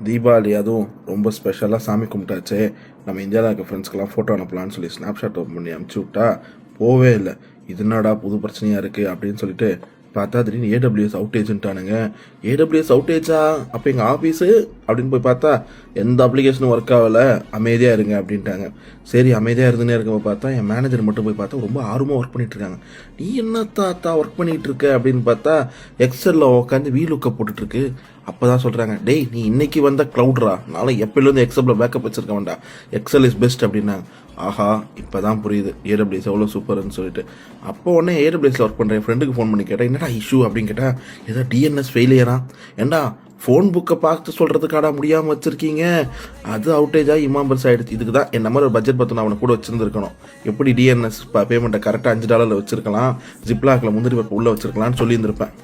தீபாவளி அதுவும் ரொம்ப ஸ்பெஷலாக சாமி கும்பிட்டாச்சே, நம்ம இந்தியாவில் இருக்க ஃப்ரெண்ட்ஸ்க்கெல்லாம் ஃபோட்டோ அனுப்பலான்னு சொல்லி ஸ்னாப்ஷாட் ஓப்பன் பண்ணி அனுப்பிச்சி விட்டா போவே இல்லை. இது என்னடா புது பிரச்சனையாக இருக்குது அப்படின்னு சொல்லிட்டு பார்த்தா திடீர்னு ஏடபிள்யூஎஸ் அவுட்டேஜ்ன்ட்டானுங்க. ஏடபிள்யூஎஸ் அவுட்டேஜா? அப்போ எங்கள் ஆஃபீஸு அப்படின்னு போய் பார்த்தா எந்த அப்ளிகேஷனும் ஒர்க் ஆகலை, அமைதியாக இருங்க அப்படின்ட்டாங்க. சரி அமைதியாக இருந்துன்னே இருக்கவங்க பார்த்தா என் மேனேஜர் மட்டும் போய் பார்த்தா ரொம்ப ஆர்வமாக ஒர்க் பண்ணிட்டு இருக்காங்க. நீ என்ன தாத்தா ஒர்க் பண்ணிகிட்டு இருக்க அப்படின்னு பார்த்தா எக்ஸலில் உட்காந்து வீலுக்க போட்டுட்ருக்கு. அப்போ தான் சொல்கிறாங்க, டேய் நீ இன்னைக்கு வந்த க்ளவுட்ரா, நானும் எப்போலேருந்து எக்ஸலில் பேக்கப் வச்சிருக்க வேண்டாம், எக்ஸல் இஸ் பெஸ்ட் அப்படின்னாங்க. ஆஹா இப்போ தான் புரியுது ஏடபிள்யூஎஸ் எவ்வளோ சூப்பர்னு சொல்லிட்டு. அப்போ உடனே ஏடபிள்யூஎஸில் ஒர்க் பண்ணுற என் ஃப்ரெண்டுக்கு ஃபோன் பண்ணி கேட்டேன், என்னடா இஷ்யூ அப்படின்னு கேட்டால், ஏதோ டிஎன்எஸ் ஃபெயிலியரா. ஏண்டா ஃபோன் புக்கை பார்த்து சொல்கிறதுக்காடா முடியாமல் வச்சுருக்கீங்க, அது அவுட்டேஜாக இமாம்பர்ஸ் ஆகிடுச்சு. இதுக்கு தான் என்ன மாதிரி ஒரு பட்ஜெட் பார்த்து நான் அவனை கூட வச்சுருந்துருக்கணும். எப்படி டிஎன்எஸ் பேமெண்ட்டை கரெக்டாக $5 வச்சுருக்கலாம், ஜிப்லாக்கில் முந்திரி பருப்பு உள்ளே வச்சுருக்கலான்னு சொல்லியிருந்திருப்பேன்.